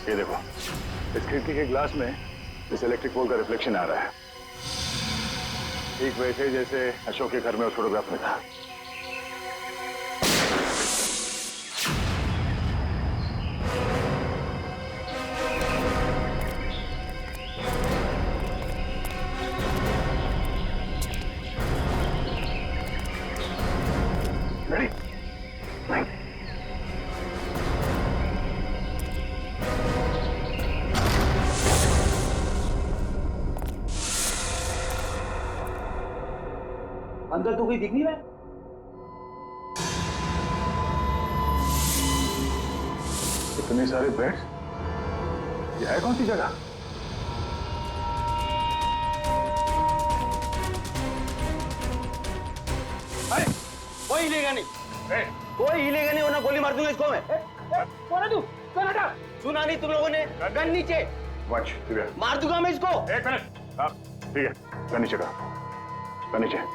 ये देखो, इस खिड़की के ग्लास में इस इलेक्ट्रिक पोल का रिफ्लेक्शन आ रहा है, ठीक वैसे जैसे अशोक के घर में उस फोटोग्राफ में था। अंदर तो कोई दिख नहीं रहा है। इतने सारे बेड, यह है कौन सी जगह? अरे कोई हिलेगा नहीं, कोई हिलेगा नहीं वरना गोली मार दूंगा इसको मैं। कौन है तू? कौन हटा? सुना नहीं तुम लोगों ने? गन नीचे। वॉच, मार दूंगा मैं इसको। एक मिनट। हाँ ठीक है, गन नीचे का, गन नीचे।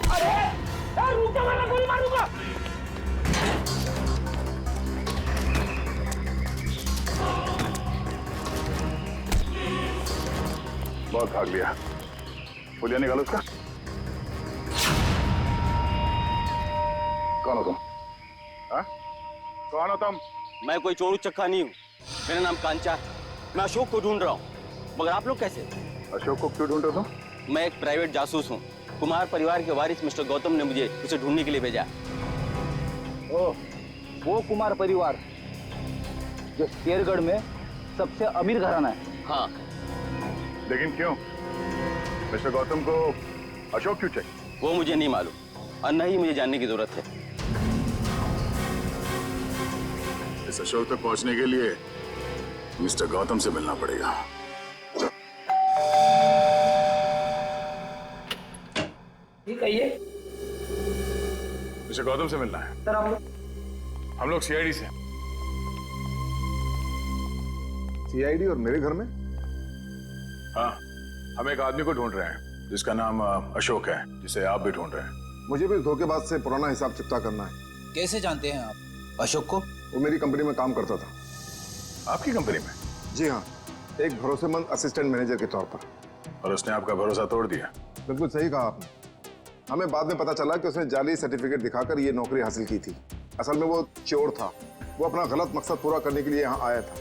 अरे रुक जा वरना गोली मारूंगा। बहुत भाग लिया, पुलिया निकालो उसका। कौन हो तुम? हाँ? कौन हो तुम? मैं कोई चोर उचक्का नहीं हूँ, मेरा नाम कांचा है। मैं अशोक को ढूंढ रहा हूँ, मगर आप लोग कैसे? अशोक को क्यों ढूंढ रहे हो तुम? मैं एक प्राइवेट जासूस हूँ। कुमार परिवार के वारिस मिस्टर गौतम ने मुझे उसे ढूंढने के लिए भेजा। ओह, वो कुमार परिवार जो शेरगढ़ में सबसे अमीर घराना है। हाँ। लेकिन क्यों? मिस्टर गौतम को अशोक क्यों चाहिए? वो मुझे नहीं मालूम और न ही मुझे जानने की जरूरत है। इस अशोक तक पहुंचने के लिए मिस्टर गौतम से मिलना पड़ेगा। ठीक है, ये मिस्टर गौतम से मिलना है। सर हम लोग सीआईडी से। सीआईडी और मेरे घर में? हाँ, हम एक आदमी को ढूंढ रहे हैं जिसका नाम अशोक है, जिसे आप भी ढूंढ रहे हैं। मुझे भी धोखेबाज से पुराना हिसाब चुकता करना है। कैसे जानते हैं आप अशोक को? वो मेरी कंपनी में काम करता था। आपकी कंपनी में? जी हाँ, एक भरोसेमंद असिस्टेंट मैनेजर के तौर पर। और उसने आपका भरोसा तोड़ दिया? बिल्कुल सही कहा आपने। हमें बाद में पता चला कि उसने जाली सर्टिफिकेट दिखाकर ये नौकरी हासिल की थी। असल में वो चोर था, वो अपना गलत मकसद पूरा करने के लिए यहाँ आया था।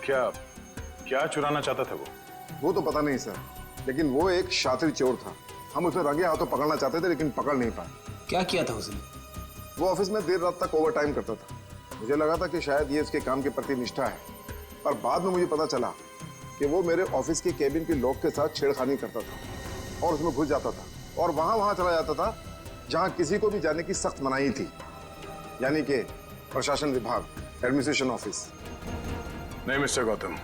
क्या चुराना चाहता था वो तो पता नहीं सर, लेकिन वो एक शातिर चोर था। हम उसे रंगे हाथों पकड़ना चाहते थे लेकिन पकड़ नहीं पाए। क्या किया था उसने? वो ऑफिस में देर रात तक ओवर टाइम करता था। मुझे लगा था कि शायद ये उसके काम के प्रति निष्ठा है, पर बाद में मुझे पता चला कि वो मेरे ऑफिस के केबिन के लॉक के साथ छेड़खानी करता था और उसमें घुस जाता था और वहां चला जाता था जहां किसी को भी जाने की सख्त मनाही थी, यानी कि प्रशासन विभाग, एडमिनिस्ट्रेशन ऑफिस। नहीं मिस्टर गौतम,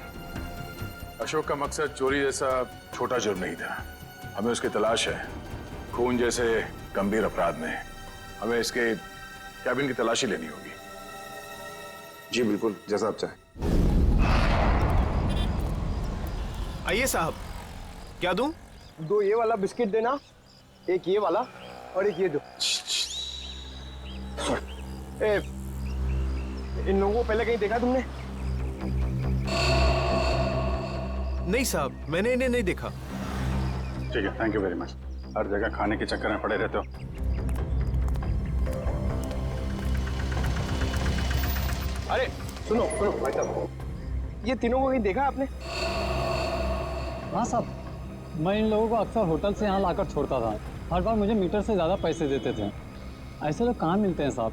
अशोक का मकसद चोरी जैसा छोटा जुर्म नहीं था। हमें उसकी तलाश है। खून जैसे गंभीर अपराध में हमें इसके कैबिन की तलाशी लेनी होगी। जी बिल्कुल, जैसा आप चाहें। आइए साहब, क्या दूं? 2 ये वाला बिस्किट देना, एक ये वाला और एक ये दो। इन लोगों को पहले कहीं देखा तुमने? नहीं साहब, मैंने इन्हें नहीं देखा। ठीक है, थैंक यू वेरी मच। हर जगह खाने के चक्कर में पड़े रहते हो। अरे सुनो भाई साहब, ये तीनों को कहीं देखा आपने? हाँ साहब, मैं इन लोगों को अक्सर होटल से यहाँ लाकर छोड़ता था। हर बार मुझे मीटर से ज़्यादा पैसे देते थे। ऐसे लोग कहाँ मिलते हैं साहब?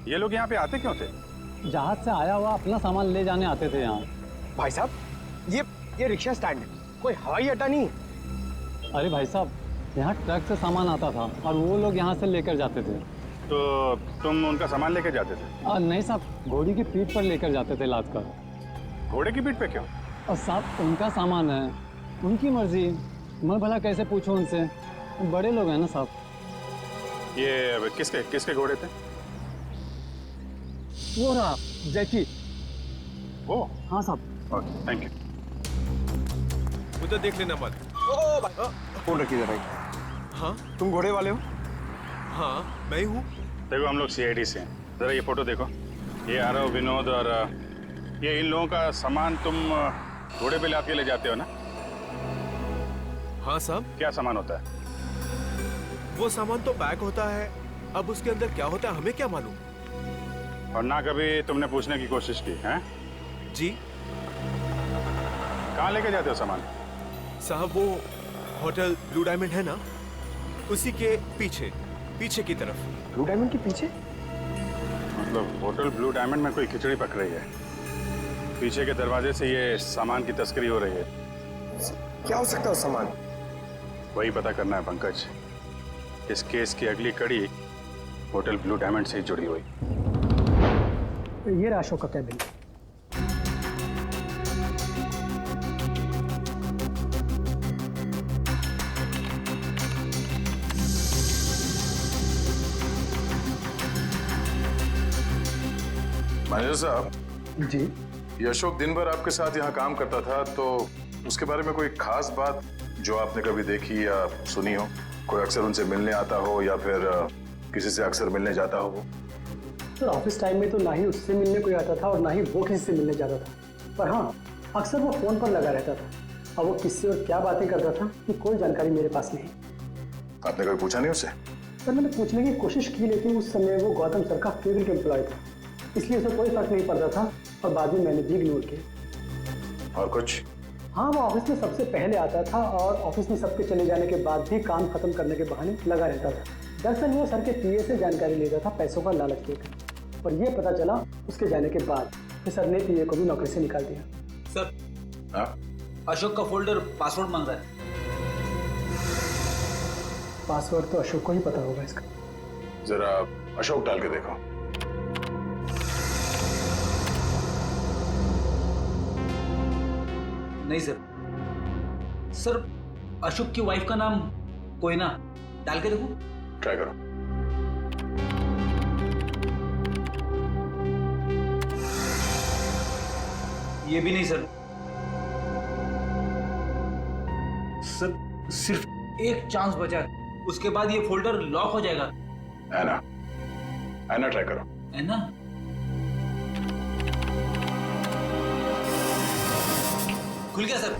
ये लोग यहाँ पे आते क्यों थे? जहाज से आया हुआ अपना सामान ले जाने आते थे यहाँ। भाई साहब, ये रिक्शा स्टैंड है, कोई हवाई अड्डा नहीं है। अरे भाई साहब, यहाँ ट्रक से सामान आता था और वो लोग यहाँ से लेकर जाते थे। तो तुम उनका सामान लेकर जाते थे? नहीं साहब, घोड़ी की पीठ पर लेकर जाते थे लाद कर। घोड़े की पीठ पे क्यों? और साहब, उनका सामान है, उनकी मर्जी। मैं भला कैसे पूछूं उनसे? बड़े लोग हैं ना साहब। ये किसके घोड़े थे? वो रहा जैकी। वो? हाँ साहब। Okay, thank you. उधर देख लेना मत। फोन रखिए जरा। हाँ तुम घोड़े वाले हो? हाँ, मैं हूँ। देखो, हम लोग सीआईडी से हैं। जरा ये फोटो देखो। ये आरव, विनोद और ये इन लोगों का सामान तुम घोड़े पे लाद के ले जाते हो ना? हाँ साहब, क्या सामान होता है? वो सामान तो पैक होता है, अब उसके अंदर क्या होता है हमें क्या मालूम। और ना कभी तुमने पूछने की कोशिश की है? जी कहाँ लेके जाते हो सामान? साहब, वो होटल ब्लू डायमंड है ना, उसी के पीछे, पीछे की तरफ। ब्लू डायमंड के पीछे? मतलब होटल ब्लू डायमंड में कोई खिचड़ी पक रही है, पीछे के दरवाजे से ये सामान की तस्करी हो रही है। क्या हो सकता है उस सामान? वही पता करना है पंकज। इस केस की अगली कड़ी होटल ब्लू डायमंड से ही जुड़ी हुई। ये रहा अशोक का कैबिन। मैनेजर साहब, जी, ये अशोक दिन भर आपके साथ यहाँ काम करता था, तो उसके बारे में कोई खास बात जो आपने कभी देखी या सुनी हो? कोई अक्सर उनसे मिलने आता हो या फिर किसी से अक्सर मिलने जाता हो? सर ऑफिस टाइम में तो ना ही उससे मिलने कोई आता था और ना ही वो किसी से मिलने जाता था, पर हाँ अक्सर वो फोन पर लगा रहता था। अब वो किससे और क्या बातें करता था कि कोई जानकारी मेरे पास नहीं। आपने कभी पूछा नहीं उससे? सर मैंने पूछने की कोशिश की, लेकिन उस समय वो गौतम सर का फेवरेट एम्प्लॉय था, इसलिए उसे कोई फर्क नहीं पड़ता था और बाद में मैंने भी इग्नोर किया। और कुछ? हाँ, वो ऑफिस में सबसे पहले आता था और ऑफिस में सबके चले जाने के बाद भी काम खत्म करने के बहाने लगा रहता था। दरअसल वो सर के पीए से जानकारी लेता था पैसों का लालच देकर, पर यह पता चला उसके जाने के बाद कि सर ने पीए को भी नौकरी से निकाल दिया। सर, हाँ? अशोक का फोल्डर पासवर्ड मांग रहा है। पासवर्ड तो अशोक को ही पता होगा इसका। जरा अशोक डाल के देखो। नहीं सर, सर अशोक की वाइफ का नाम कोयना, डाल के देखो। ट्राई करो। ये भी नहीं सर। सर सिर्फ एक चांस बचा है, उसके बाद ये फोल्डर लॉक हो जाएगा। ऐना, ऐना ट्राई करो। है ना? खुल गया सर।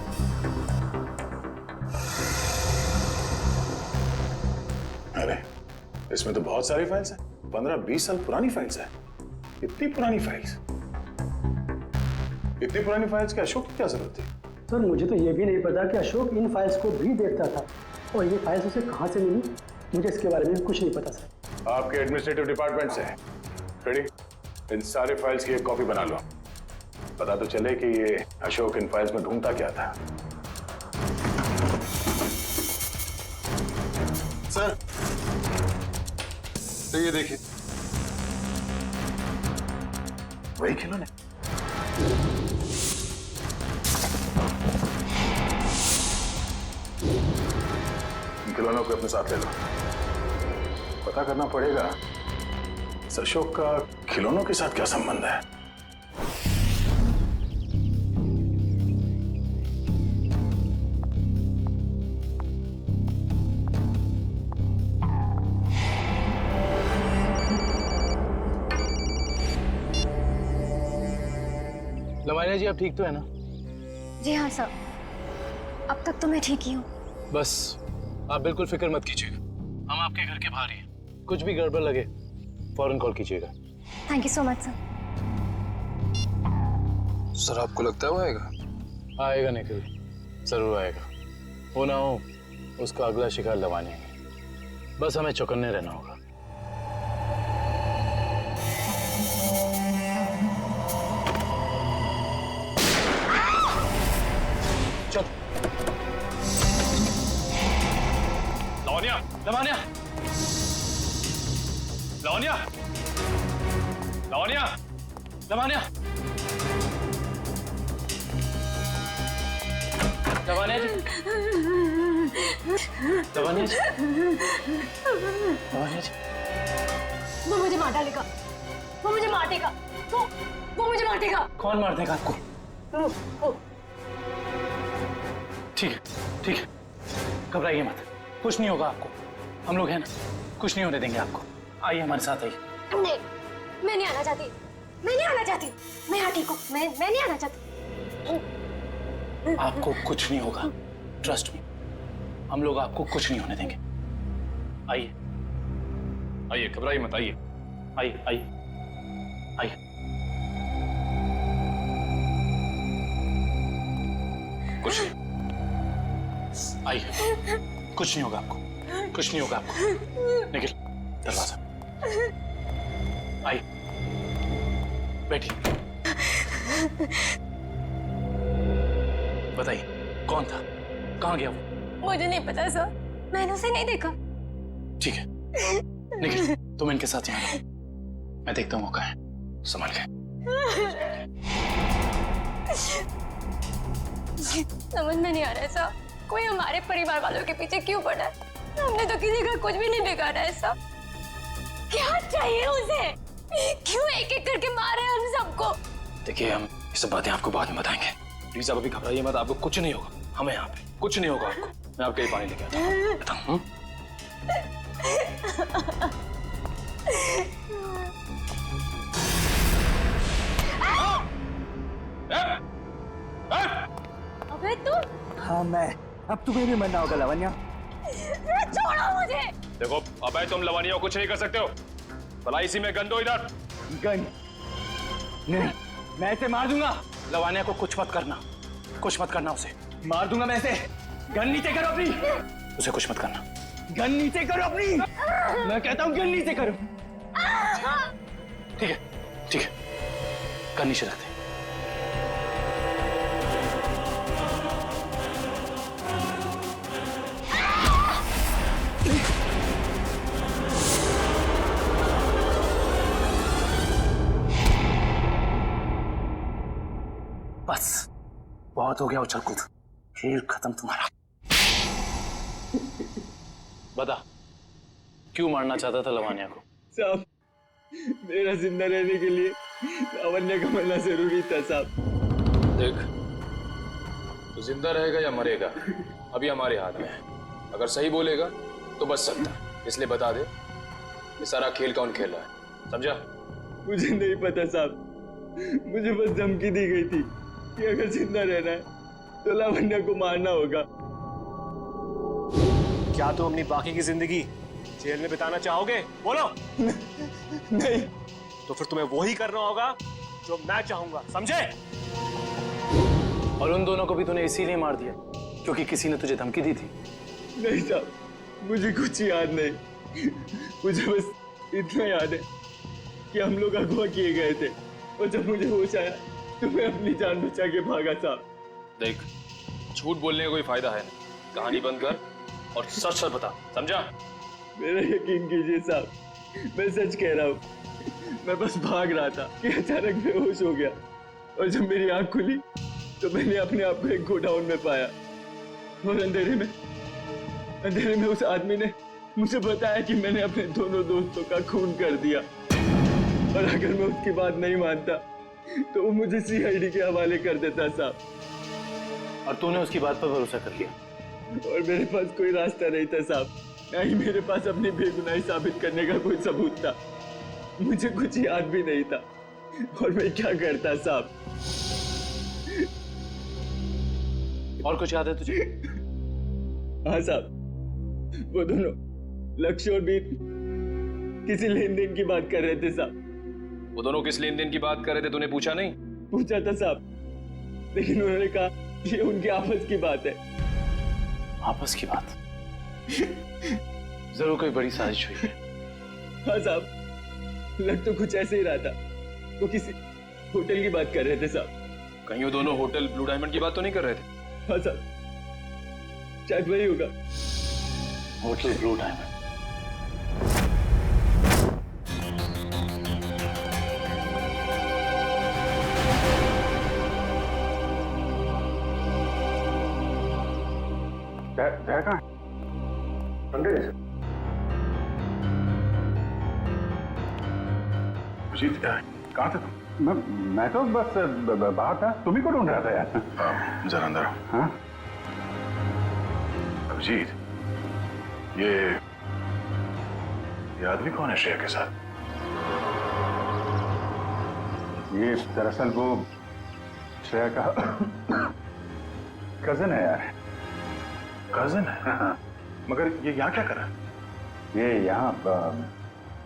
अरे इसमें तो बहुत सारी फाइल्स हैं, 15-20 साल पुरानी फाइल्स हैं। इतनी पुरानी फाइल्स, इतनी पुरानी फाइल्स की अशोक की क्या जरूरत थी? सर मुझे तो ये भी नहीं पता कि अशोक इन फाइल्स को भी देखता था, और ये फाइल्स उसे कहाँ से मिली, मुझे इसके बारे में कुछ नहीं पता सर। आपके एडमिनिस्ट्रेटिव डिपार्टमेंट से रेडी, इन सारे फाइल्स की एक कॉपी बना लो। पता तो चले कि ये अशोक इन फाइल्स में ढूंढता क्या था। सर, तो ये देखिए, वही खिलौने। इन खिलौनों को अपने साथ ले लो। पता करना पड़ेगा इस अशोक का खिलौनों के साथ क्या संबंध है। लमानिया जी, आप ठीक तो है ना? जी हाँ सर, अब तक तो मैं ठीक ही हूँ। बस आप बिल्कुल फिक्र मत कीजिएगा, हम आपके घर के बाहर ही हैं। कुछ भी गड़बड़ लगे फौरन कॉल कीजिएगा। Thank you so much sir. Sir आपको लगता है वो आएगा? आएगा निखिल, जरूर आएगा। हो ना हो उसका अगला शिकार लमानिया है, बस हमें चौकन्ने रहना होगा। चल लवनिया, लमानिया, लवनिया, लवनिया, लमानिया, लमानिया जी, लमानिया जी, लमानिया जी। वो मुझे मार डालेगा, वो मुझे मारेगा, वो मुझे मारेगा। कौन मार देगा आपको? ठीक है, ठीक है, घबराइए मत, कुछ नहीं होगा आपको। हम लोग हैं ना, कुछ नहीं होने देंगे आपको। आइए हमारे साथ आइए। नहीं, मैं नहीं आना चाहती। मैं नहीं आना चाहती। मैं यहाँ ठीक हूँ। मैं नहीं आना चाहती। आपको कुछ नहीं होगा, ट्रस्ट मी। हम लोग आपको कुछ नहीं होने देंगे। आइए आइए, घबराइए मत, आइए आइए आइए आइए। कुछ नहीं, आइए, कुछ नहीं होगा आपको, कुछ नहीं होगा आपको। निखिल, दरवाजा। आइए, बैठिए। बताइए, कौन था, कहाँ गया वो? मुझे नहीं पता सर, मैंने उसे नहीं देखा। ठीक है, निखिल, तुम इनके साथ यहाँ रहो, मैं देखता हूँ वो कहाँ है। संभाल के। समझ में नहीं आ रहा है साहब, कोई हमारे परिवार वालों के पीछे क्यों पड़ा है? हमने तो किसी का कुछ भी नहीं बिगाड़ा है साहब। क्या चाहिए उसे? क्यों एक एक करके मारे हम सबको? देखिए, हम ये सब बातें आपको बाद में बताएंगे। प्लीज आप अभी घबराइए मत, आपको कुछ नहीं होगा। हमें यहाँ पे कुछ नहीं होगा आपको। मैं आपके लिए पानी लेके आता हूँ। बताऊँ? अबे तू? हाँ मैं, अब तुम्हें भी मरना होगा लावण्या। छोड़ो मुझे। देखो, अबे तुम लवानिया को कुछ नहीं कर सकते हो। भला इसी में गन दो इधर। गन नहीं, मैं इसे मार दूंगा। लवानिया को कुछ मत करना, कुछ मत करना उसे। मार दूंगा मैं इसे। गन नीचे करो अपनी। उसे कुछ मत करना। गन नीचे करो अपनी। मैं कहता हूँ गन नीचे करो। ठीक है, ठीक है, गन नीचे रख दे। बस, बहुत हो गया उछल कूद, खेल खत्म तुम्हारा। बता, क्यों मारना चाहता था लवानिया को? साहब, मेरा जिंदा रहने के लिए लावण्या का मरना जरूरी था साहब। देख, तो जिंदा रहेगा या मरेगा अभी हमारे हाथ में है। अगर सही बोलेगा तो बच सकता है, इसलिए बता दे ये सारा खेल कौन खेल रहा है, समझा? मुझे नहीं पता साहब, मुझे बस धमकी दी गई थी कि अगर जिंदा रहना है तो लावण्या को मारना होगा। क्या तुम अपनी बाकी की जिंदगी जेल में बिताना चाहोगे? बोलो। नहीं। तो फिर तुम्हें वही करना होगा जो मैं चाहूंगा, समझे? और उन दोनों को भी तूने इसीलिए मार दिया क्योंकि किसी ने तुझे धमकी दी थी? नहीं साहब, मुझे कुछ याद नहीं। मुझे बस इतना याद है कि हम लोग अगवा किए गए थे और जब मुझे होश आया तो मैं अपनी जान बचा के भागा साहब। देख, झूठ बोलने का कोई फायदा है नहीं। कहानी बंद कर और सच सच बता, समझा? मेरा यकीन कीजिए साहब, मैं सच कह रहा हूँ। मैं बस भाग रहा था कि अचानक बेहोश हो गया और जब मेरी आंख खुली तो मैंने अपने आप को एक गोडाउन में पाया और अंधेरे में उस आदमी ने मुझे बताया कि मैंने अपने दोनों दोस्तों का खून कर दिया और अगर मैं उसकी बात नहीं मानता तो वो मुझे सीआईडी के हवाले कर देता साहब। और तूने उसकी बात पर भरोसा कर लिया? और मेरे पास कोई रास्ता नहीं था साहब, ना ही मेरे पास अपनी बेगुनाही साबित करने का कोई सबूत था। मुझे कुछ याद भी नहीं था और मैं क्या करता साहब। और कुछ याद है तुझे? हाँ साहब, वो दोनों लक्ष्य और बीत किसी लेन देन की बात कर रहे थे साहब। वो दोनों किस लेन देन की बात कर रहे थे, तूने पूछा नहीं? पूछा था साहब, लेकिन उन्होंने कहा ये उनकी आपस की बात है। आपस की बात? जरूर कोई बड़ी साजिश हुई है। हाँ साहब, लग तो कुछ ऐसे ही रहा था। वो किसी होटल की बात कर रहे थे साहब। कहीं वो दोनों होटल ब्लू डायमंड की बात तो नहीं कर रहे थे? हाँ साहब, शायद वही होगा। Hotel blue diamond. जय कहाँ है? अजीत, कहाँ थे तुम? मैं तो बस बाहर था, तुम ही को ढूंढ रहा था यार। जरा अंदर आओ। हाँ? अभिजीत, ये आदमी कौन है श्रेया के साथ? ये दरअसल वो श्रेया का कजन है यार। कजन है? हाँ। मगर ये यहाँ क्या कर रहा है? ये यहाँ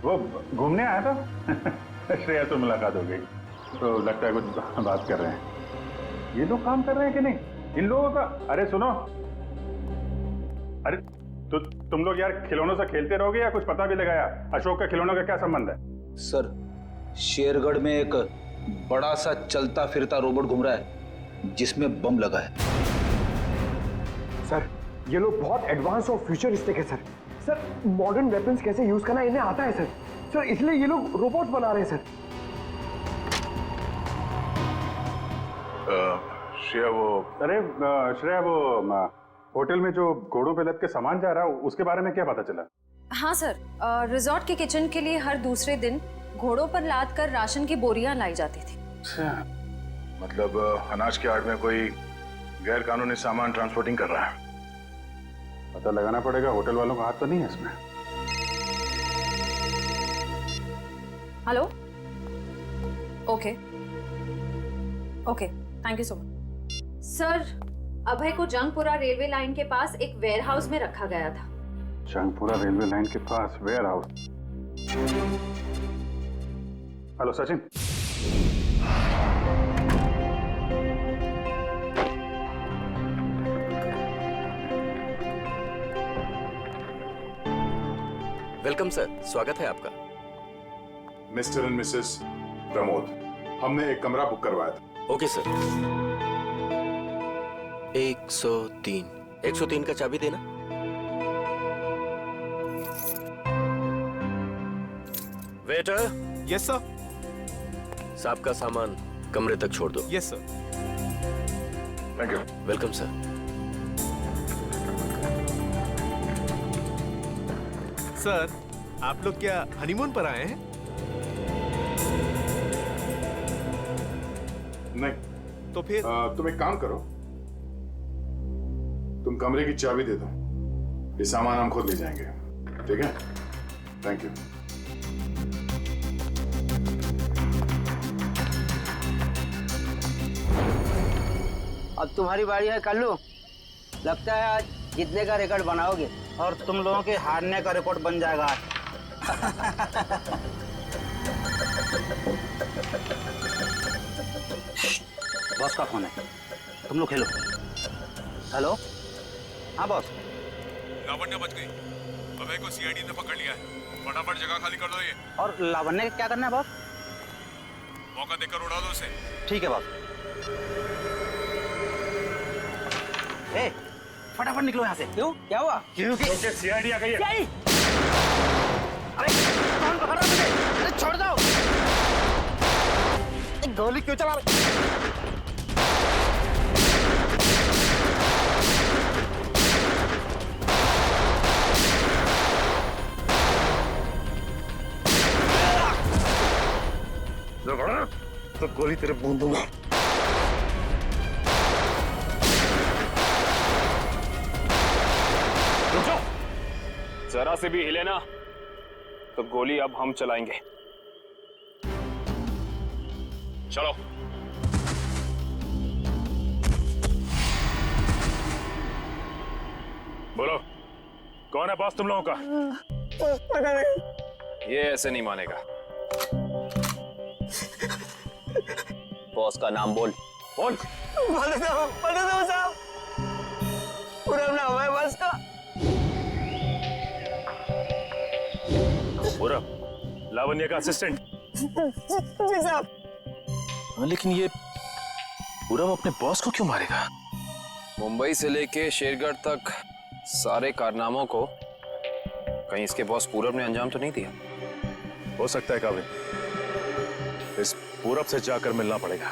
वो घूमने आया था। श्रेया से मुलाकात हो गई तो लगता है कुछ बात कर रहे हैं। ये लोग काम कर रहे हैं कि नहीं इन लोगों का? अरे सुनो, अरे तो तुम लोग यार खिलौनों से खेलते रहोगे या कुछ पता भी लगाया? अशोक का खिलौनों का क्या संबंध है? सर, शेरगढ़ में एक बड़ा सा चलता फिरता रोबोट घूम रहा है जिसमें बम लगा है। सर, ये लोग बहुत एडवांस और फ्यूचरिस्टिक है सर। सर, मॉडर्न वेपन्स कैसे यूज करना इन्हें आता है सर। सर, इसलिए ये लोग रोबोट बना रहे हैं सर। श्रेया वो अरे श्रेया वो होटल में जो घोड़ों पे लद के सामान जा रहा है उसके बारे में क्या पता चला? हाँ सर, रिजॉर्ट के किचन के लिए हर दूसरे दिन घोड़ों पर लाद कर राशन की बोरियां लाई जाती थी। मतलब अनाज के आड़ में कोई गैर कानूनी सामान ट्रांसपोर्टिंग कर रहा है। पता लगाना पड़ेगा, होटल वालों का हाथ तो नहीं है इसमें। Hello, okay okay, thank you so much. Sir, Abhay को जंगपुरा रेलवे लाइन के पास एक वेयरहाउस में रखा गया था। जंगपुरा रेलवे लाइन के पास warehouse? Hello Sachin. Welcome sir, स्वागत है आपका। मिस्टर एंड मिसेस प्रमोद, हमने एक कमरा बुक करवाया था। Okay sir. 103 का चाबी देना। वेटर। Yes sir. साहब का सामान कमरे तक छोड़ दो। Yes sir. Thank you. Welcome sir. Sir, आप लोग क्या हनीमून पर आए हैं? नहीं। तो फिर तुम एक काम करो, तुम कमरे की चाबी दे दो, ये सामान हम खुद ले जाएंगे। ठीक है? Thank you. अब तुम्हारी बारी है कल्लू। लगता है आज जीतने का रिकॉर्ड बनाओगे और तुम लोगों के हारने का रिकॉर्ड बन जाएगा आज। बॉस का फोन है, तुम लोग खेलो। हेलो, हाँ बॉस। लावण्य बच गई। अभय को सीआईडी ने पकड़ लिया है। फटाफट जगह खाली कर दो ये। और लावण्य का क्या करना है बॉस? मौका देकर उड़ा दो उसे। ठीक है बॉस। ए, फटाफट निकलो यहाँ से। क्यों? क्या हुआ? क्योंकि सीआईडी आ गई है। अरे कौन पकड़ रहा है मुझे? अरे छोड़ दो। गोली क्यों चला रहे? तो गोली तेरे मुंह दूंगा। जरा से भी हिले ना तो गोली अब हम चलाएंगे। चलो। बोलो, कौन है बॉस तुम लोगों का? पता नहीं। ये ऐसे नहीं मानेगा। बॉस का नाम बोल। बोल। बता दो साहब, पूरा नाम है बॉस का। पूरा लावण्य का असिस्टेंट। जी साहब। लेकिन ये पूरब अपने बॉस को क्यों मारेगा? मुंबई से लेके शेरगढ़ तक सारे कारनामों को कहीं इसके बॉस पूरब ने अंजाम तो नहीं दिया? हो सकता है काबिल, इस पूरब से जाकर मिलना पड़ेगा।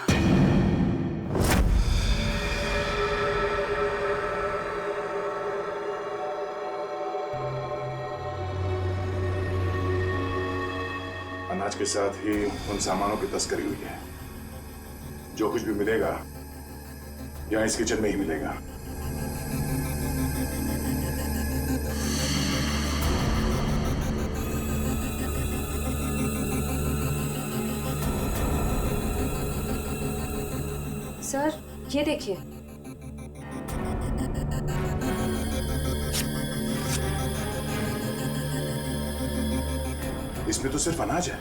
अनाज के साथ ही उन सामानों की तस्करी हुई है। जो कुछ भी मिलेगा यहाँ इस किचन में ही मिलेगा। सर ये देखिए। इसमें तो सिर्फ अनाज है।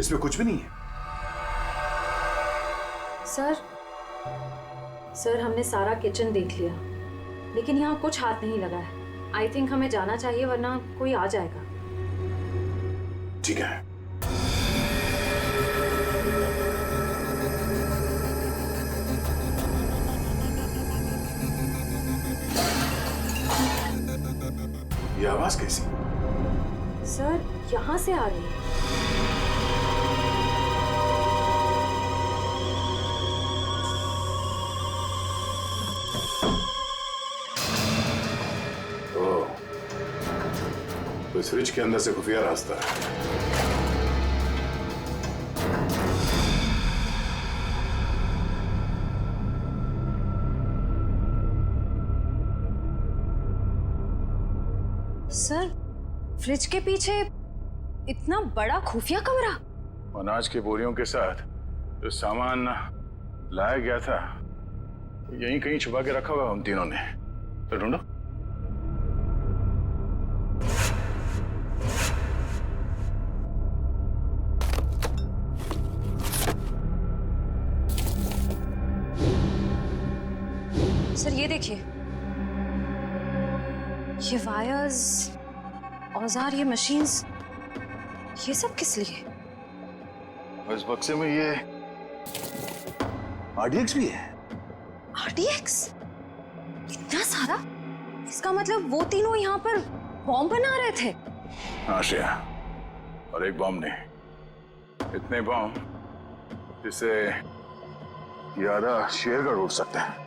इसमें कुछ भी नहीं है। सर हमने सारा किचन देख लिया, लेकिन यहाँ कुछ हाथ नहीं लगा है। आई थिंक हमें जाना चाहिए, वरना कोई आ जाएगा। ठीक है। ये आवाज कैसी? सर यहाँ से आ रही है। तो इस फ्रिज के अंदर से खुफिया रास्ता है। सर फ्रिज के पीछे इतना बड़ा खुफिया कमरा। अनाज की बोरियों के साथ जो सामान लाया गया था यहीं कहीं छुपा के रखा हुआ उन तीनों ने। तो ढूंढो। सर ये देखिए, ये वायर्स, औजार, ये मशीन्स, ये सब किस लिए? इस बक्से में ये RDX भी है। RDX? इतना सारा? इसका मतलब वो तीनों यहाँ पर बॉम्ब बना रहे थे। हाँ श्रेया, और एक बॉम्ब नहीं, इतने बॉम्ब जिससे ये आधा शेरगढ़ उड़ सकता है।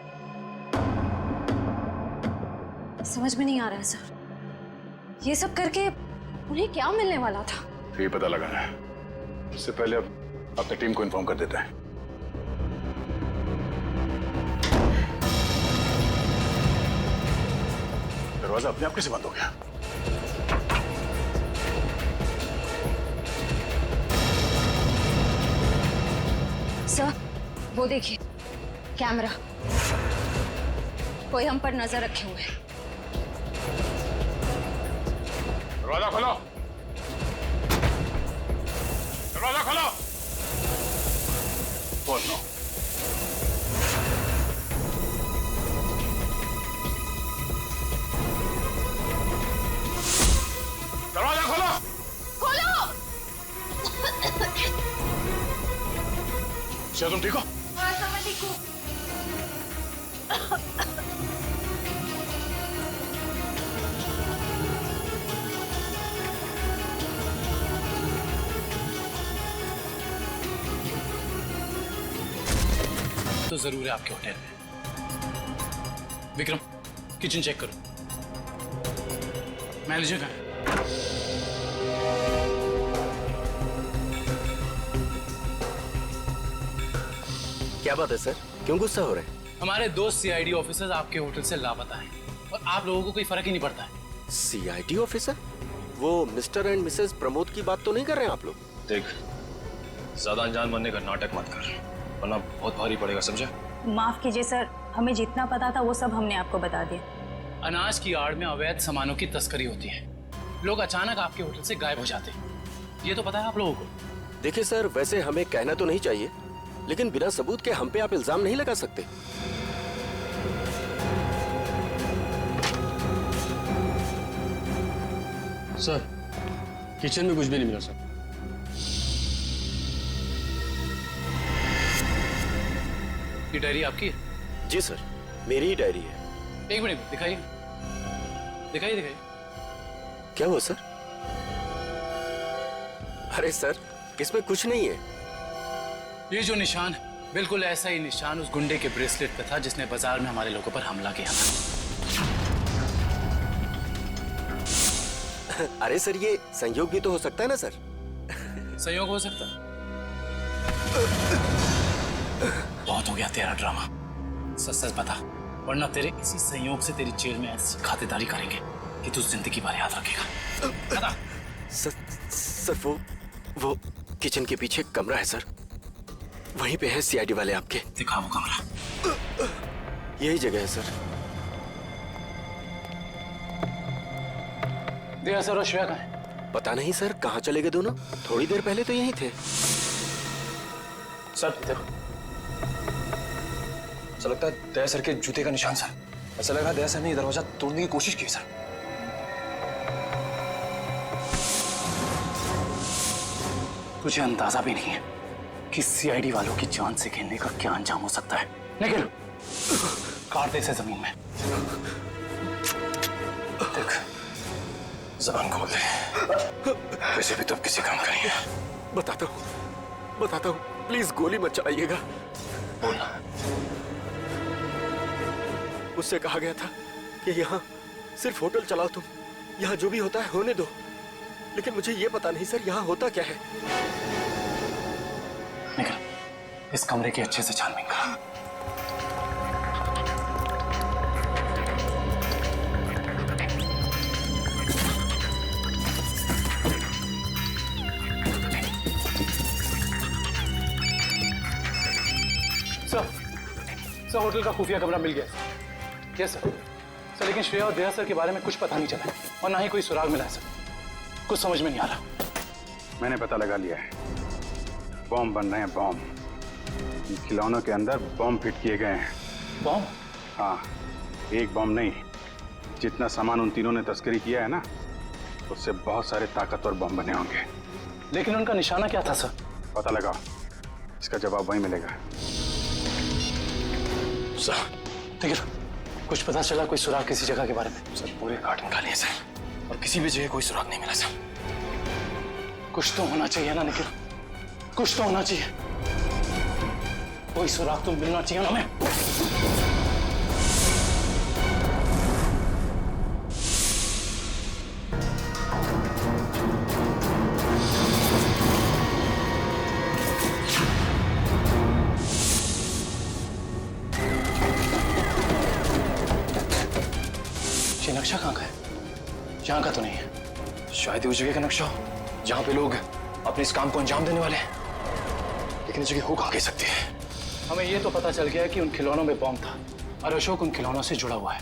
समझ में नहीं आ रहा है सर, ये सब करके उन्हें क्या मिलने वाला था? ये पता लगाना है। इससे पहले अब अपनी टीम को इन्फॉर्म कर देते हैं। दरवाजा अपने आप कैसे बंद हो गया? सर वो देखिए, कैमरा, कोई हम पर नजर रखे हुए है। दरवाजा खोलो, दरवाजा खोलो। बोल लो। दरवाजा खोलो। खोलो। क्या तुम ठीक हो? हाँ सर मैं ठीक हूँ। तो जरूर है आपके होटल में। विक्रम, किचन चेक करो। मैनेजर कहाँ है? क्या बात है सर, क्यों गुस्सा हो रहे हैं? हमारे दोस्त CID ऑफिसर्स आपके होटल से लापता हैं और आप लोगों को कोई फर्क ही नहीं पड़ता है। CID officer? वो मिस्टर एंड मिसेस प्रमोद की बात तो नहीं कर रहे हैं आप लोग? देख, ज्यादा अनजान बनने का नाटक मत कर, वरना बहुत भारी पड़ेगा, समझा? माफ कीजिए सर, हमें जितना पता था वो सब हमने आपको बता दिया। अनाज की आड़ में अवैध सामानों की तस्करी होती है। लोग अचानक आपके होटल से गायब हो जाते हैं। ये तो पता है आप लोगों को। देखिए सर, वैसे हमें कहना तो नहीं चाहिए, लेकिन बिना सबूत के हम पे आप इल्जाम नहीं लगा सकते। सर, किचन में कुछ भी नहीं मिला सर। ये डायरी आपकी है? जी सर, मेरी ही डायरी है। एक मिनट दिखाइए, दिखाइए दिखाइए। क्या हुआ सर? अरे सर, इसमें कुछ नहीं है। ये जो निशान है, बिल्कुल ऐसा ही निशान उस गुंडे के ब्रेसलेट पे था जिसने बाजार में हमारे लोगों पर हमला किया था। अरे सर, ये संयोग भी तो हो सकता है ना सर। संयोग हो सकता। बहुत हो गया तेरा ड्रामा, सच सच बता, वरना तेरे इसी संयोग से तेरी जेल में ऐसी खातिरदारी करेंगे कि तू जिंदगी भर याद रखेगा। बता। सर वो किचन के पीछे कमरा है सर, वहीं पे है सीआईडी वाले आपके। दिखा वो कमरा। यही जगह है सर। दिया सर और श्रेया कहाँ है? पता नहीं सर, कहाँ चले गए दोनों? थोड़ी देर पहले तो यहीं थे। सर देखो, ऐसा लगता है दया सर के जूते का निशान सर। ऐसा लग रहा है दया सर ने ये दरवाजा तोड़ने की कोशिश की सर। तुझे अंदाजा भी नहीं है कि सीआईडी वालों की जान से खेलने का क्या अंजाम हो सकता है। निकल, काट दे इसे जमीन में। देख, जबान खोल दे। वैसे भी तो अब किसी काम का नहीं है। बताता हूँ, प्लीज गोली मत चलाइएगा। बोलना। मुझसे कहा गया था कि यहाँ सिर्फ होटल चलाओ तुम, यहाँ जो भी होता है होने दो। लेकिन मुझे ये पता नहीं सर यहाँ होता क्या है। निकल, इस कमरे की अच्छे से छानबीन कर। सर, होटल का खुफिया कमरा मिल गया। यस सर, लेकिन श्रेया और दया सर के बारे में कुछ पता नहीं चला और ना ही कोई सुराग मिला है सर। कुछ समझ में नहीं आ रहा। मैंने पता लगा लिया है, बॉम्ब बन रहे हैं, बॉम्ब। इन खिलौनों के अंदर बॉम्ब फिट किए गए हैं। बॉम्ब? हाँ, एक बॉम्ब नहीं, जितना सामान उन तीनों ने तस्करी किया है ना, उससे बहुत सारे ताकतवर बॉम्ब बने होंगे। लेकिन उनका निशाना क्या था सर? पता लगाओ, इसका जवाब वहीं मिलेगा। सर, ठीक है, कुछ पता चला कोई सुराग किसी जगह के बारे में? सर पूरे कार्टन खाली है सर, और किसी भी जगह कोई सुराग नहीं मिला सर। कुछ तो होना चाहिए ना निखिल, कुछ तो होना चाहिए। कोई सुराग तो मिलना चाहिए ना हमें। ये नक्शा कहाँ का है? यहाँ का तो नहीं है। शायद उस जगह का नक्शा हो जहाँ पे लोग अपने इस काम को अंजाम देने वाले हैं, लेकिन इस जगह हो कहाँ कह सकती है। हमें ये तो पता चल गया कि उन खिलौनों में बॉम्ब था और अशोक उन खिलौनों से जुड़ा हुआ है।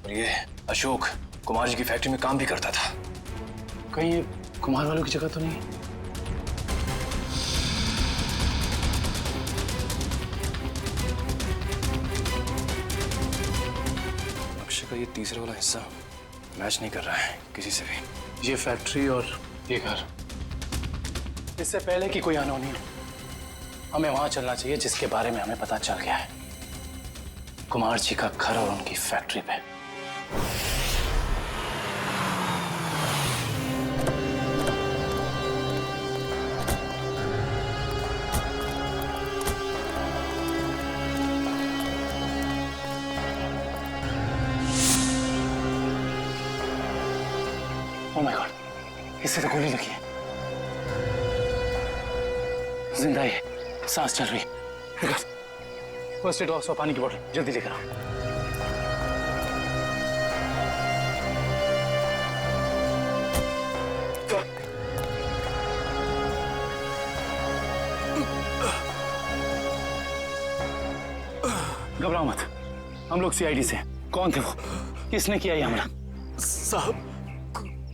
और ये अशोक कुमार जी की फैक्ट्री में काम भी करता था। कहीं ये कुमार वालों की जगह तो नहीं? नक्शे का ये तीसरे वाला हिस्सा मैच नहीं कर रहा है किसी से भी। ये फैक्ट्री और ये घर, इससे पहले कि कोई अनहोनी हो, हमें वहां चलना चाहिए जिसके बारे में हमें पता चल गया है, कुमार जी का घर और उनकी फैक्ट्री पे। ओह माय गॉड, इससे तो गोली लगी है। जिंदा है, सांस चल रही है। फर्स्ट एड बॉक्स और पानी की बोतल जल्दी लेकर आओ। घबराओ मत, हम लोग सीआईडी से। कौन थे वो? किसने किया ये हमला? साहब,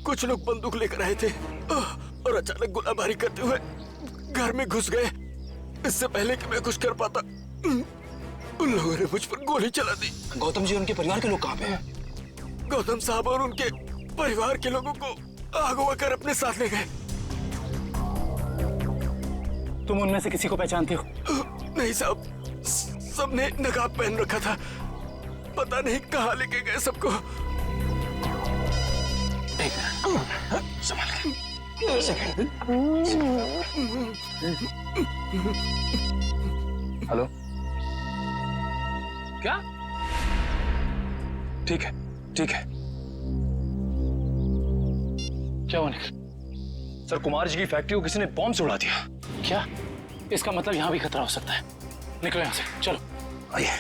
कुछ लोग बंदूक लेकर आए थे और अचानक गोलाबारी करते हुए घर में घुस गए। इससे पहले कि मैं कुछ कर पाता, उन लोगों ने मुझ पर गोली चला दी। गौतम जी और उनके परिवार के लोग कहाँ पे हैं? गौतम साहब और उनके परिवार के लोगों को अगवा कर अपने साथ ले गए। तुम उनमें से किसी को पहचानते हो? नहीं साहब, सबने नकाब पहन रखा था। पता नहीं कहाँ लेके गए सबको। संभाल के। हेलो, क्या? ठीक है, ठीक है। क्या हुआ निखिल? सर, कुमार जी की फैक्ट्री को किसी ने बॉम्ब से उड़ा दिया। क्या? इसका मतलब यहाँ भी खतरा हो सकता है। निकलो यहाँ से, चलो। आइए।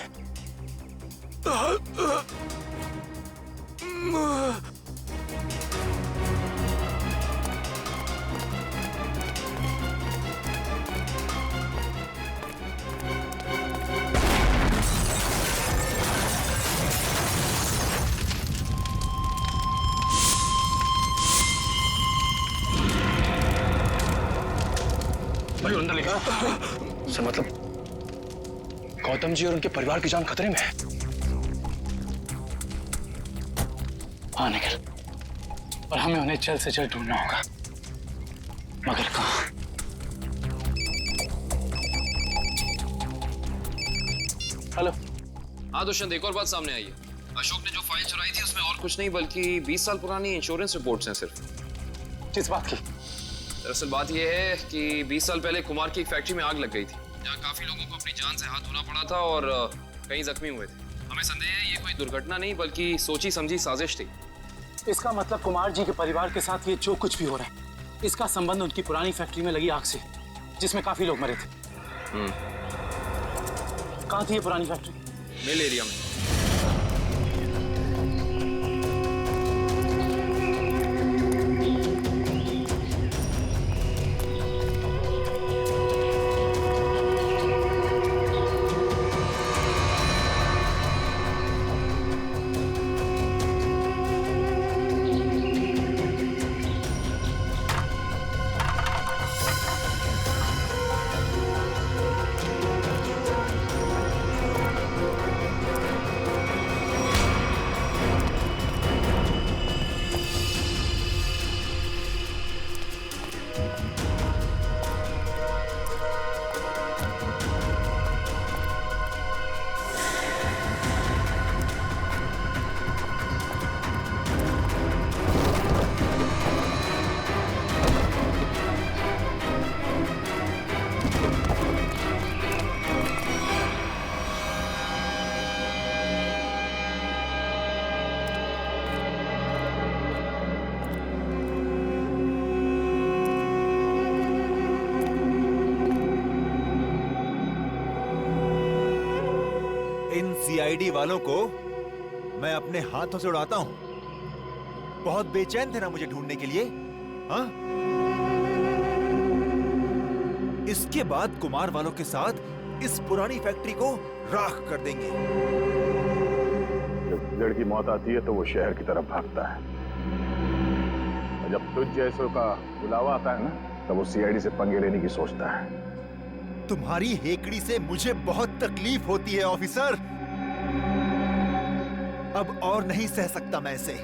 भाई अंदर लेकर सर, मतलब गौतम जी और उनके परिवार की जान खतरे में है। हाँ निखिल, और हमें उन्हें जल्द से जल्द ढूंढना होगा, मगर कहाँ? हेलो। हाँ दुष्यंत, एक और बात सामने आई है। अशोक ने जो फाइल चुराई थी उसमें और कुछ नहीं बल्कि 20 साल पुरानी इंश्योरेंस रिपोर्ट्स हैं सिर्फ। किस बात की? दरअसल बात यह है कि 20 साल पहले कुमार की एक फैक्ट्री में आग लग गई थी, जहाँ काफी लोगों को अपनी जान से हाथ धोना पड़ा था और कई जख्मी हुए थे। हमें संदेह है ये कोई दुर्घटना नहीं बल्कि सोची समझी साजिश थी। इसका मतलब कुमार जी के परिवार के साथ ये जो कुछ भी हो रहा है, इसका संबंध उनकी पुरानी फैक्ट्री में लगी आग से, जिसमें काफी लोग मरे थे। कहाँ थी ये पुरानी फैक्ट्री? मिल एरिया में। सीआईडी वालों को मैं अपने हाथों से उड़ाता हूं। बहुत बेचैन थे ना मुझे ढूंढने के लिए, हाँ? इसके बाद कुमार वालों के साथ इस पुरानी फैक्ट्री को राख कर देंगे। जब गिदड़ की मौत आती है तो वो शहर की तरफ भागता है, और जब तुझ जैसों का बुलावा आता है ना, तब वो सीआईडी से पंगे लेने की सोचता है। तुम्हारी हेकड़ी से मुझे बहुत तकलीफ होती है ऑफिसर। अब और नहीं सह सकता मैं इसे।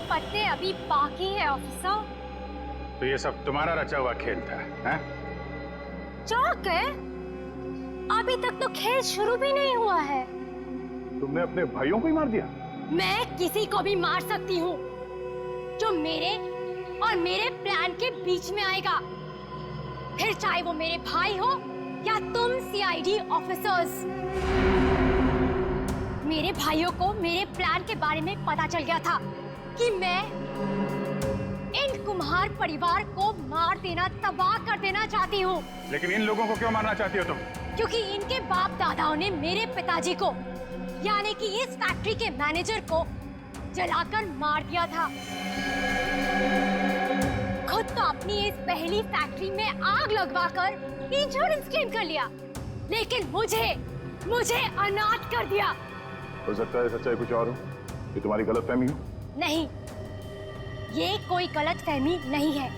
पत्ते अभी बाकी है ऑफिसर। तो ये सब तुम्हारा रचा हुआ खेल था, हैं? चौक है, अभी तक तो खेल शुरू भी नहीं हुआ है। तुमने अपने भाइयों को ही मार दिया? मैं किसी को भी मार सकती हूँ जो मेरे और मेरे प्लान के बीच में आएगा, फिर चाहे वो मेरे भाई हो या तुम सीआईडी ऑफिसर्स। मेरे भाइयों को मेरे प्लान के बारे में पता चल गया था कि मैं इन कुम्हार परिवार को मार देना, तबाह कर देना चाहती हूँ। लेकिन इन लोगों को क्यों मारना चाहती हो तुम? क्योंकि इनके बाप दादाओं ने मेरे पिताजी को, यानी कि इस फैक्ट्री के मैनेजर को जलाकर मार दिया था। खुद तो अपनी इस पहली फैक्ट्री में आग लगवाकर इंश्योरेंस क्लेम कर लिया, लेकिन मुझे अनाथ कर दिया। हो सकता है सच्चाई कुछ और हो, ये तुम्हारी गलतफहमी हो। नहीं, ये कोई गलतफहमी नहीं है।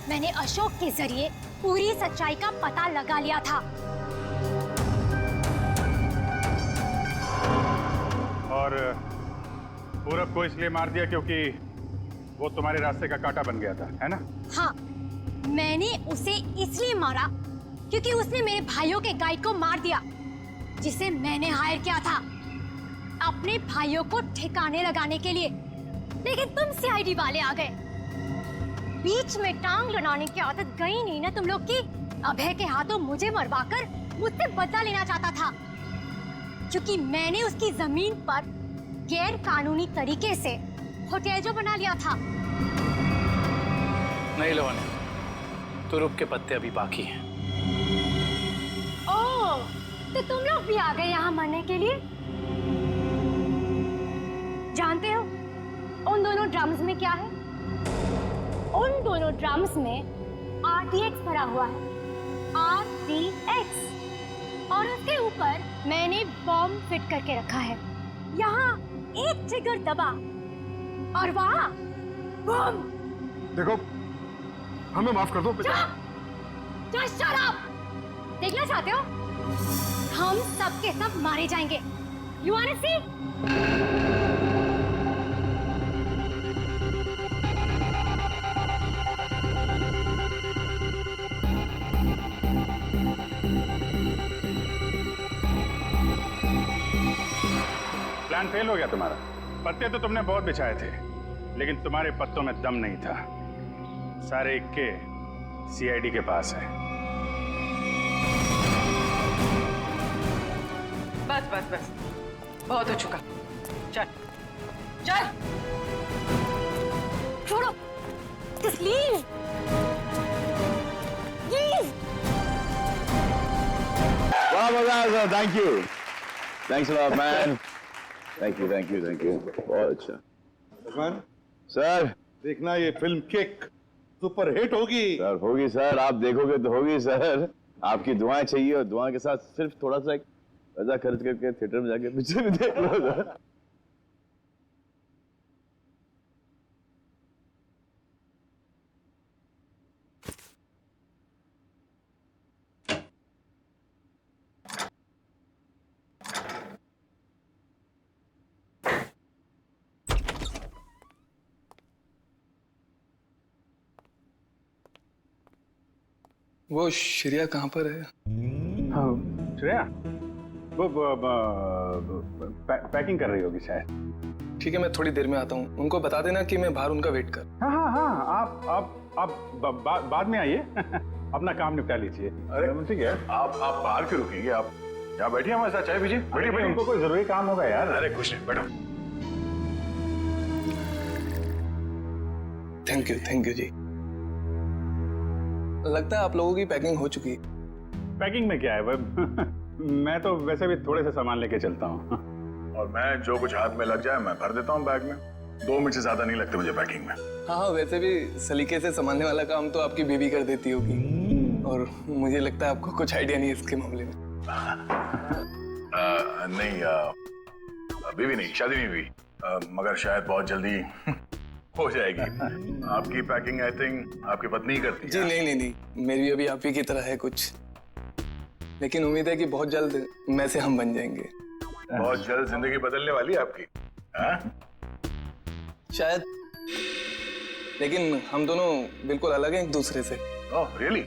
मैंने अशोक के जरिए पूरी सच्चाई का पता लगा लिया था। और पूरब को इसलिए मार दिया क्योंकि वो तुम्हारे रास्ते का कांटा बन गया था, है ना? हाँ, मैंने उसे इसलिए मारा क्योंकि उसने मेरे भाइयों के गाइड को मार दिया, जिसे मैंने हायर किया था अपने भाइयों को ठिकाने लगाने के लिए। लेकिन तुम सीआईडी वाले आ गए, बीच में टांग लड़ाने की आदत गई नहीं ना तुम लोग की। अभय के हाथों मुझे मरवाकर मुझसे बदला लेना चाहता था, क्योंकि मैंने उसकी जमीन पर गैर कानूनी तरीके से होटल जो बना लिया था। नहीं लवानी, तुरुप के पत्ते अभी बाकी हैं। ओह, तो तुम लोग भी आ गए यहाँ मरने के लिए? जानते हो उन दोनों ड्रम्स में क्या है? उन दोनों ड्रम्स में RTX भरा हुआ है, RTX, और उसके ऊपर मैंने बॉम्ब फिट करके रखा है। यहाँ एक ट्रिगर दबा और वहाँ बॉम्ब। देखो, हमें माफ कर दो। Just shut up! देखना चाहते हो? हम सब के सब मारे जाएंगे। You wanna see? Plan fail हो गया तुम्हारा। पत्ते तो तुमने बहुत बिछाए थे, लेकिन तुम्हारे पत्तों में दम नहीं था। सारे इक्के सीआईडी के पास है। बस बस बस, बहुत हो चुका। चल चल, छोड़ो, just leave. Leave. वाह मजा, thank you, thanks a lot man, thank you thank you thank you, बहुत अच्छा। भगवान सर, देखना ये फिल्म किक सुपर हिट होगी। सर होगी सर, आप देखोगे तो होगी सर। आपकी दुआएं चाहिए, और दुआ के साथ सिर्फ थोड़ा सा एक पैसा खर्च करके थिएटर में जाके पिक्चर भी देख लो सर। वो श्रेया कहाँ पर है? हाँ, श्रेया वो पैकिंग कर रही होगी शायद। ठीक है, मैं थोड़ी देर में आता हूँ। उनको बता देना कि मैं बाहर उनका वेट कर। हाँ हाँ हाँ, आप बाद में आइए। अपना काम निपटा लीजिए। अरे ठीक है, आप बाहर क्यों रुकेंगे? आप यहाँ बैठिए, हमारे साथ चाय पीजिए। बैठिए, उनको कोई जरूरी काम होगा यार। अरे कुछ नहीं, बैठो। थैंक यू जी। लगता है आप लोगों की पैकिंग हो चुकी है। पैकिंग में क्या है, मैं तो वैसे भी थोड़े से सामान लेके चलता हूँ। और मैं जो कुछ हाथ में लग जाए मैं भर देता हूँ बैग में। 2 मिनट से ज्यादा नहीं लगते मुझे पैकिंग में। हाँ, वैसे भी सलीके से संभालने वाला काम तो आपकी बेबी कर देती होगी, और मुझे लगता है आपको कुछ आइडिया नहीं है इसके मामले में। नहीं, बेबी नहीं, शादी नहीं हुई, मगर शायद बहुत जल्दी हो जाएगी। आपकी पैकिंग आई थिंक आपकी पत्नी ही करती है। जी नहीं, मेरी अभी आप ही की तरह है कुछ, लेकिन उम्मीद है कि बहुत जल्द मैं से हम बन जाएंगे। बहुत जल्द जिंदगी बदलने वाली है आपकी, हाँ? शायद, लेकिन हम दोनों बिल्कुल अलग हैं एक दूसरे से। Oh really?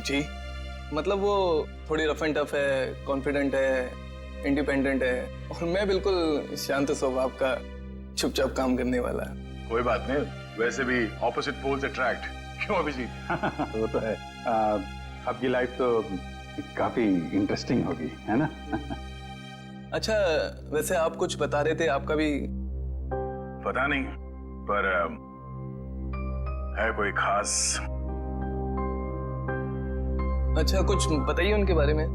जी, मतलब वो थोड़ी रफ एंड टफ है, कॉन्फिडेंट है, इंडिपेंडेंट है और मैं बिल्कुल शांत स्वभाव का चुपचाप काम करने वाला। कोई बात नहीं, वैसे भी ऑपोजिट पोल्स अट्रैक्ट, क्यों अभिजीत? वो तो है। आपकी लाइफ तो काफी इंटरेस्टिंग होगी, है ना? अच्छा, वैसे आप कुछ बता रहे थे, आपका भी पता नहीं, पर है कोई खास? अच्छा, कुछ बताइए उनके बारे में।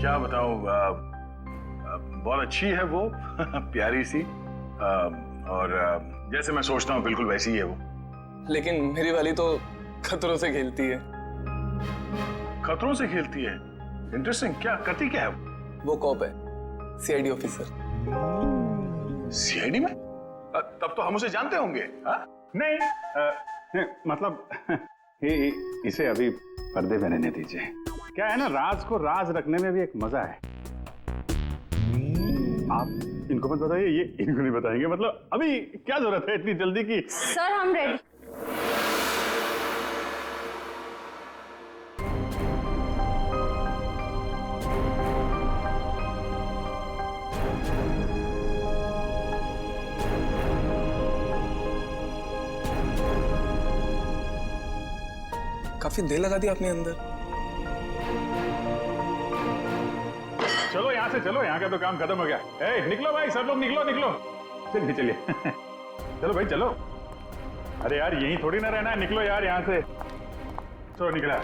क्या बताऊं, बहुत अच्छी है वो प्यारी सी, और जैसे मैं सोचता हूँ बिल्कुल वैसी ही है वो। लेकिन मेरी वाली तो खतरों से खेलती है। खतरों से खेलती है? इंटरेस्टिंग। क्या करती क्या है वो? कॉप है, सीआईडी ऑफिसर। सीआईडी में? तब तो हम उसे जानते होंगे। नहीं, मतलब इसे अभी पर्दे में रहने दीजिए। क्या है ना, राज को राज रखने में भी एक मजा है। आप इनको मत बताइए, ये इनको नहीं बताएंगे। मतलब अभी क्या जरूरत है इतनी जल्दी की? सर हम रेडी। काफी देर लगा दी आपने अंदर। चलो यहाँ से चलो, यहाँ का तो काम खत्म हो गया। ए, निकलो भाई, सब लोग निकलो निकलो। चलिए चलिए चलो भाई चलो। अरे यार यहीं थोड़ी ना रहना है, निकलो यार यहाँ से। चलो निकला।